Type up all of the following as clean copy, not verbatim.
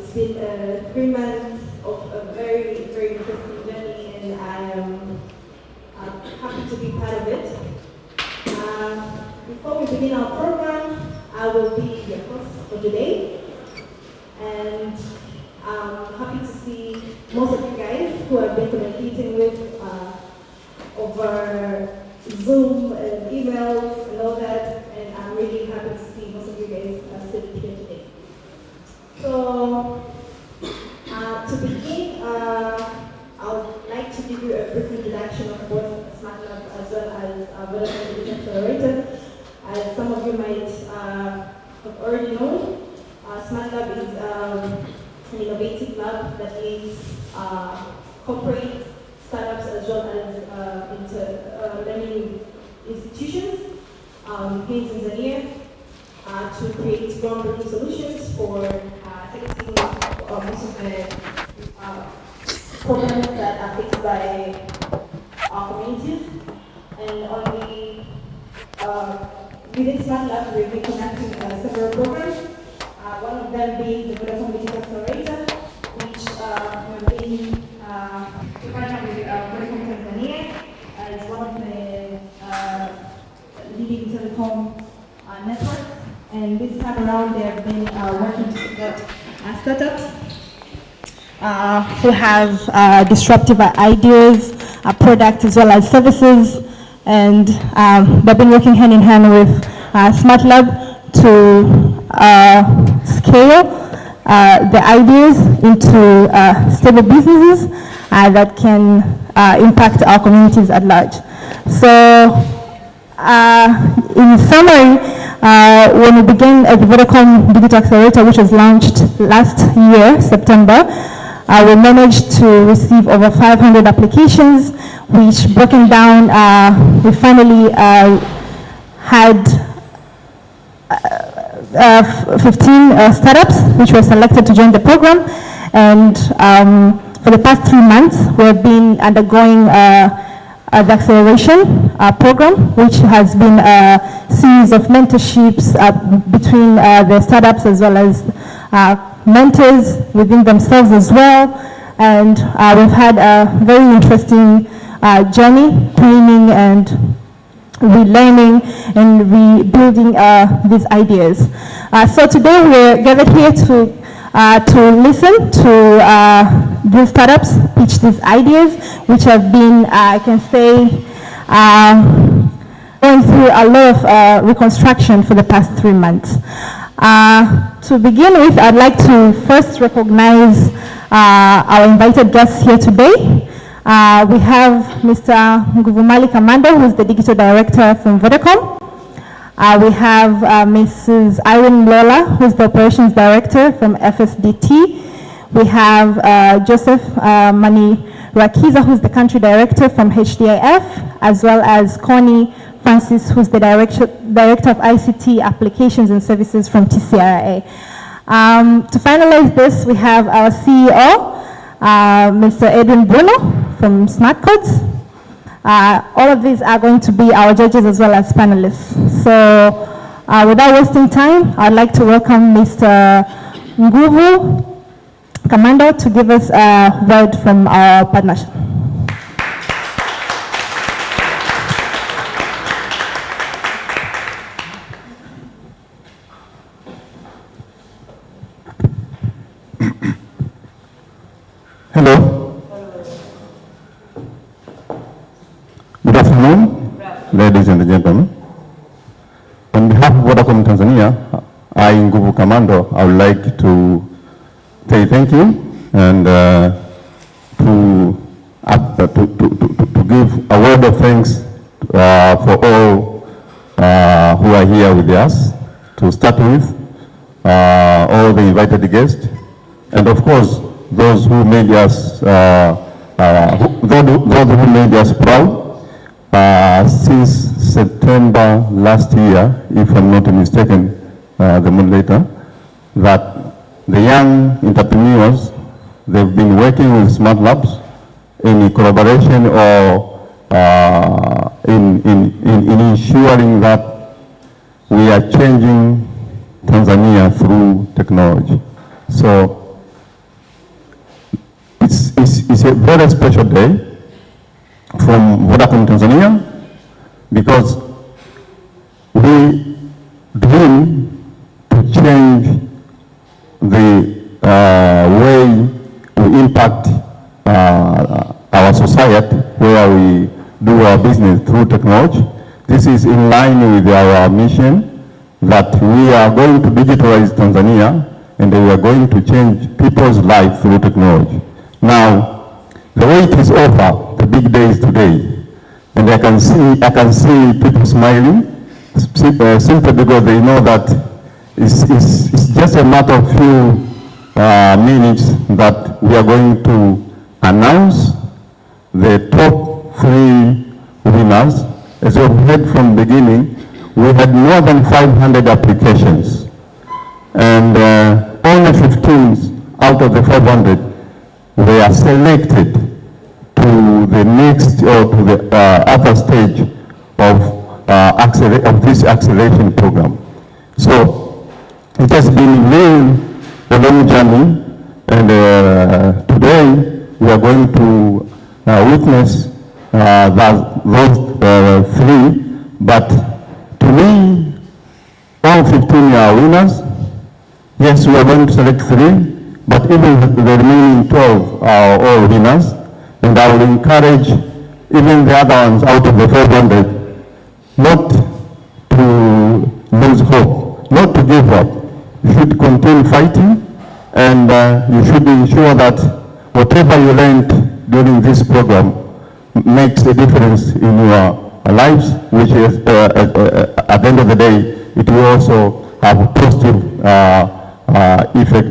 It's been 3 months of a very, very interesting journey, and I am happy to be part of it. Before we begin our program, I will be your host for today, and I'm happy to see most of you guys who I've been communicating with over Zoom and emails and all that, and I'm really happy to see most of you guys sitting here today. So, to begin, I would like to give you a brief introduction of both SmartLab as well as Vodacom Accelerator. As some of you might have already known, SmartLab is an innovative lab that aids corporate startups as well as learning institutions in Tanzania to create groundbreaking solutions for targeting most of the problems that are faced by our communities. And on the within SmartLab, we've been conducting several programs. One of them being the Vodacom Accelerator, which we've been partnered with Vodacom Tanzania as one of the leading telecom networks. And this time around, they have been working to support startups who have disruptive ideas, products as well as services. And they've been working hand in hand with SmartLab to scale the ideas into stable businesses that can impact our communities at large. So, in summary, when we began at the Vodacom Digital Accelerator, which was launched last year, September, we managed to receive over 500 applications, which broken down, we finally had 15 startups which were selected to join the program. And for the past 3 months, we have been undergoing the acceleration program, which has been a series of mentorships between the startups as well as mentors within themselves as well. And we've had a very interesting journey, training and relearning and rebuilding these ideas. So today we're gathered here to listen to these startups pitch these ideas, which have been, I can say, going through a lot of reconstruction for the past 3 months. To begin with, I'd like to first recognize our invited guests here today. We have Mr. Nguvumali Kamando, who is the Digital Director from Vodacom. We have Mrs. Irene Lola, who is the Operations Director from FSDT. We have Joseph Mani Rakiza, who is the Country Director from HDIF, as well as Connie Francis, who is the Director of ICT Applications and Services from TCRA. To finalize this, we have our CEO, Mr. Edwin Bruno from Smart Codes. All of these are going to be our judges as well as panelists. So without wasting time, I'd like to welcome Mr. Nguvu Kamando to give us a word from our partnership. Hello. Good afternoon, ladies and gentlemen. On behalf of Vodacom Tanzania, I, Nguvu Kamando, I would like to say thank you and to give a word of thanks for all who are here with us. To start with, all the invited guests, and of course, those who made us proud since September last year, if I'm not mistaken, the month later, that the young entrepreneurs, they've been working with Smart Labs in collaboration or in ensuring that we are changing Tanzania through technology. So is a very special day from Vodacom Tanzania because we dream to change the way we impact our society, where we do our business through technology. This is in line with our mission that we are going to digitalize Tanzania and we are going to change people's lives through technology. Now, the wait is over, the big day is today, and I can see people smiling simply because they know that it's just a matter of few minutes that we are going to announce the top 3 winners. As you've heard from the beginning, we had more than 500 applications, and only 15 out of the 500 were selected to the next or to the other stage of this acceleration program. So it has been really a long journey, and today we are going to witness those 3, but to me, all 15 are winners. Yes, we are going to select 3, but even the remaining 12 are all winners, and I will encourage even the other ones out of the 400 not to lose hope, not to give up. You should continue fighting, and you should ensure that whatever you learned during this program makes a difference in your lives, which is at the end of the day, it will also have a positive effect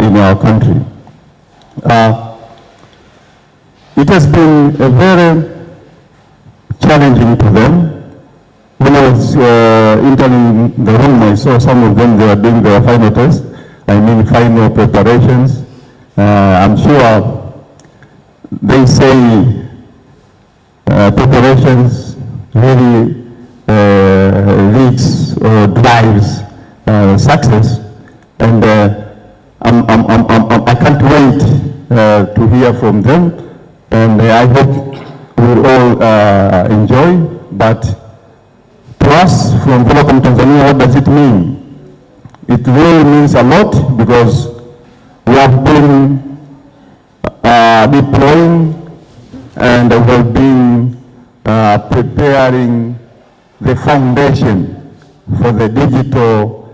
in our country. It has been a very challenging to them. When I was entering the room, I saw some of them, they are doing their final test, final preparations. I'm sure they say preparations really leads or drives success, and I can't wait to hear from them, and I hope we'll all enjoy. But to us from Vodacom Tanzania, what does it mean? It really means a lot because we have been deploying and we have been preparing the foundation for the digital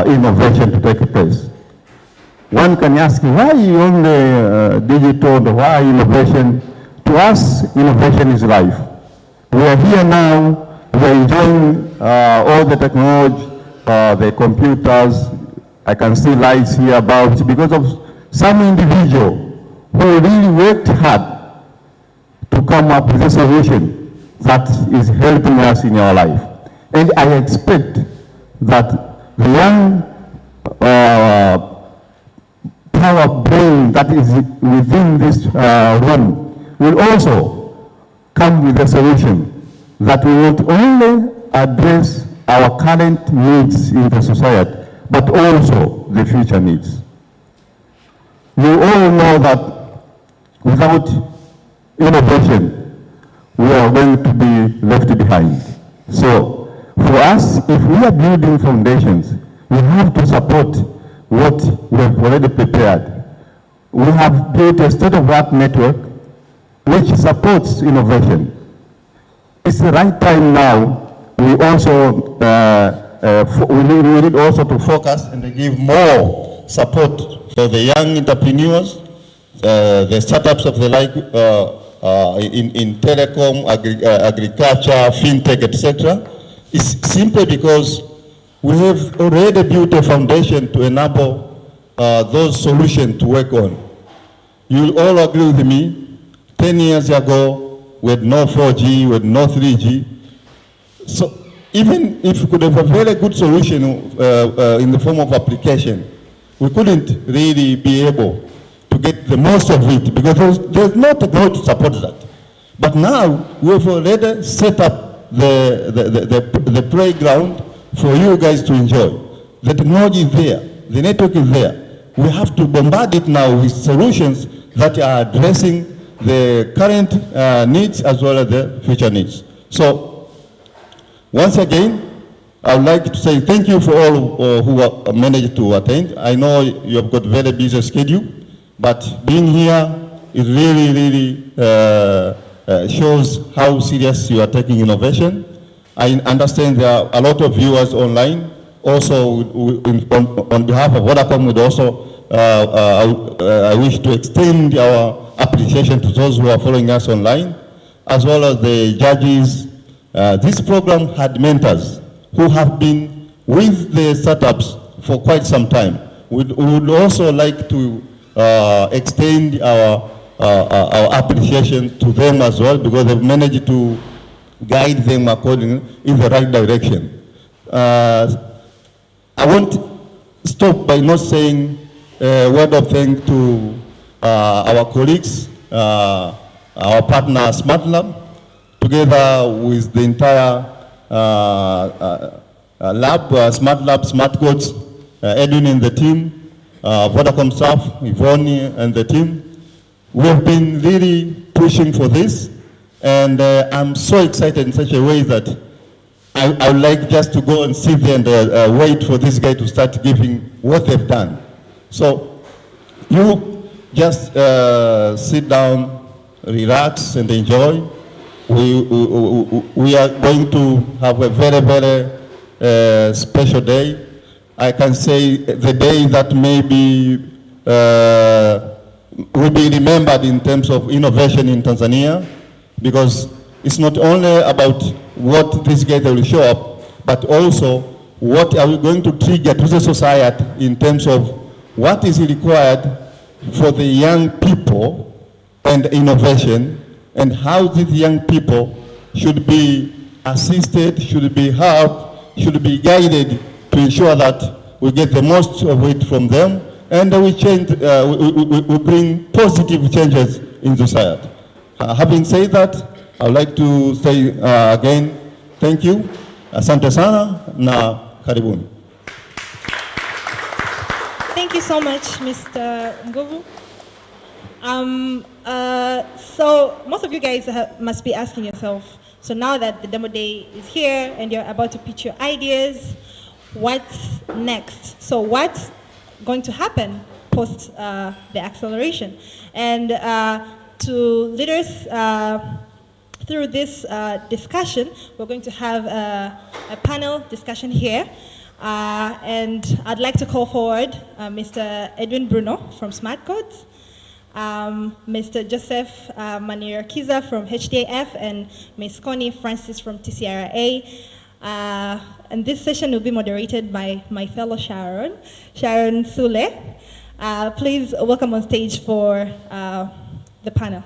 innovation to take place. One can ask, why only digital, why innovation? To us, innovation is life. We are here now, we are enjoying all the technology, the computers. I can see lights here about because of some individual who really worked hard to come up with a solution that is helping us in our life. And I expect that the young power brain that is within this room will also come with a solution that will not only address our current needs in the society, but also the future needs. You all know that without innovation, we are going to be left behind. So for us, if we are building foundations, we have to support what we have already prepared. We have built a state-of-the-art network which supports innovation. It's the right time now. We also we need also to focus and give more support for the young entrepreneurs, the startups of the like in telecom, agriculture, fintech, etc. It's simply because we have already built a foundation to enable those solutions to work on. You'll all agree with me, 10 years ago, we had no 4G, we had no 3G. So even if we could have a very good solution in the form of application, we couldn't really be able to get the most of it because there's no technology to support that. But now we have already set up the playground for you guys to enjoy. The technology is there, the network is there. we have to bombard it now with solutions that are addressing the current needs as well as the future needs. So, once again, I would like to say thank you for all who managed to attend. I know you have got very busy schedule, but being here it really shows how serious you are taking innovation. I understand there are a lot of viewers online. Also, on behalf of Vodacom, would also I wish to extend our appreciation to those who are following us online, as well as the judges. This program had mentors who have been with the startups for quite some time. We would also like to extend our appreciation to them as well, because they've managed to guide them according in the right direction. I won't stop by not saying a word of thanks to our colleagues, our partner SmartLab, together with the entire lab, Smart Lab, Smart Codes, Edwin and the team, Vodacom staff, Yvonne and the team. We have been really pushing for this, and I'm so excited in such a way that I would like just to go and sit there and wait for this guy to start giving what they've done. So you just sit down, relax and enjoy. We are going to have a very special day. I can say the day that maybe will be remembered in terms of innovation in Tanzania, because it's not only about what this guy will show up, but also what are we going to trigger to the society in terms of what is required for the young people and innovation, and how these young people should be assisted, should be helped, should be guided to ensure that we get the most of it from them, and we change, we bring positive changes in society. Having said that, I would like to say again, thank you, asante sana na karibuni. Thank you so much, Mr. Nguvu. So most of you guys must be asking yourself, so now that the demo day is here and you're about to pitch your ideas, what's next? So what's going to happen post the acceleration? And to lead us through this discussion, we're going to have a panel discussion here. And I'd like to call forward Mr. Edwin Bruno from Smart Codes, Mr. Joseph Manirakiza from HDAF, and Ms. Connie Francis from TCRA. And this session will be moderated by my fellow Sharon Sule. Please welcome on stage for the panel.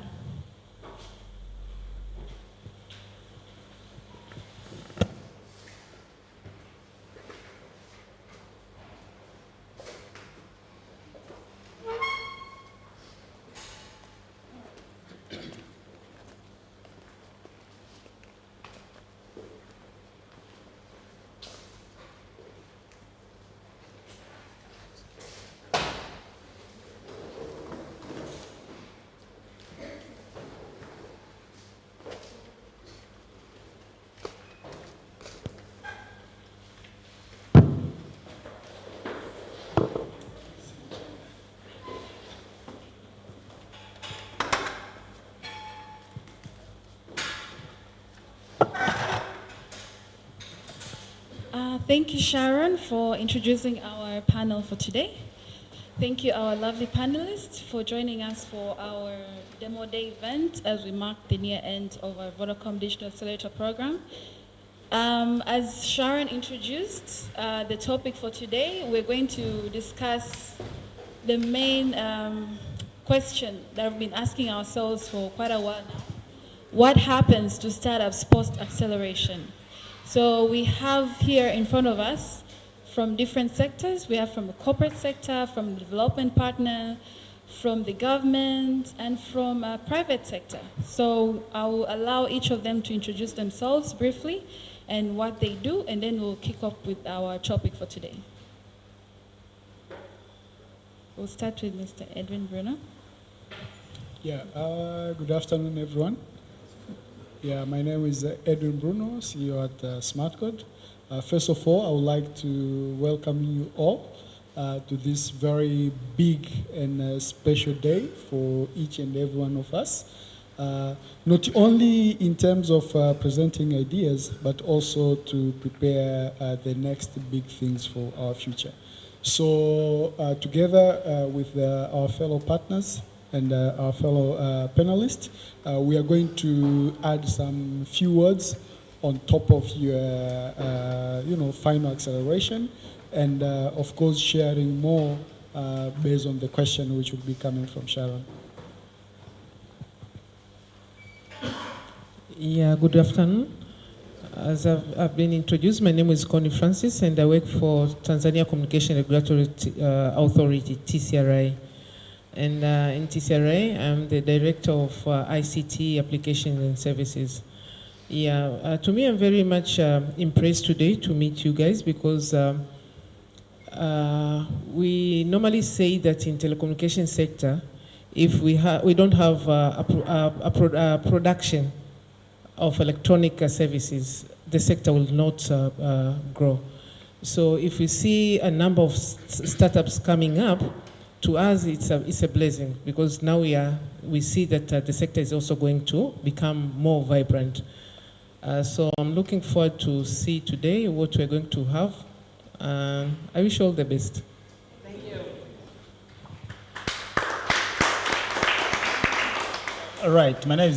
Thank you, Sharon, for introducing our panel for today. Thank you, our lovely panelists, for joining us for our demo day event as we mark the near end of our Vodacom Digital Accelerator program. As Sharon introduced the topic for today, we're going to discuss the main question that we've been asking ourselves for quite a while now. What happens to startups post-acceleration? So we have here in front of us from different sectors. We have from the corporate sector, from the development partner, from the government, and from private sector. So I will allow each of them to introduce themselves briefly and what they do, and then we'll kick off with our topic for today. We'll start with Mr. Edwin Bruno. Yeah, good afternoon, everyone. Yeah, my name is Edwin Bruno, CEO at SmartCode. First of all, I would like to welcome you all to this very big and special day for each and every one of us. Not only in terms of presenting ideas, but also to prepare the next big things for our future. So together with our fellow partners and our fellow panelists, we are going to add some few words on top of your final acceleration, and of course sharing more based on the question which will be coming from Sharon. Yeah, good afternoon. As I've been introduced, my name is Connie Francis, and I work for Tanzania Communication Regulatory Authority, TCRA. And in TCRA, I'm the Director of ICT Applications and Services. Yeah, to me, I'm very much impressed today to meet you guys because we normally say that in telecommunication sector, if we don't have a production of electronic services, the sector will not grow. So if we see a number of startups coming up, to us it's a blessing because now we see that the sector is also going to become more vibrant. So I'm looking forward to see today what we're going to have. I wish you all the best. Thank you. All right, my name is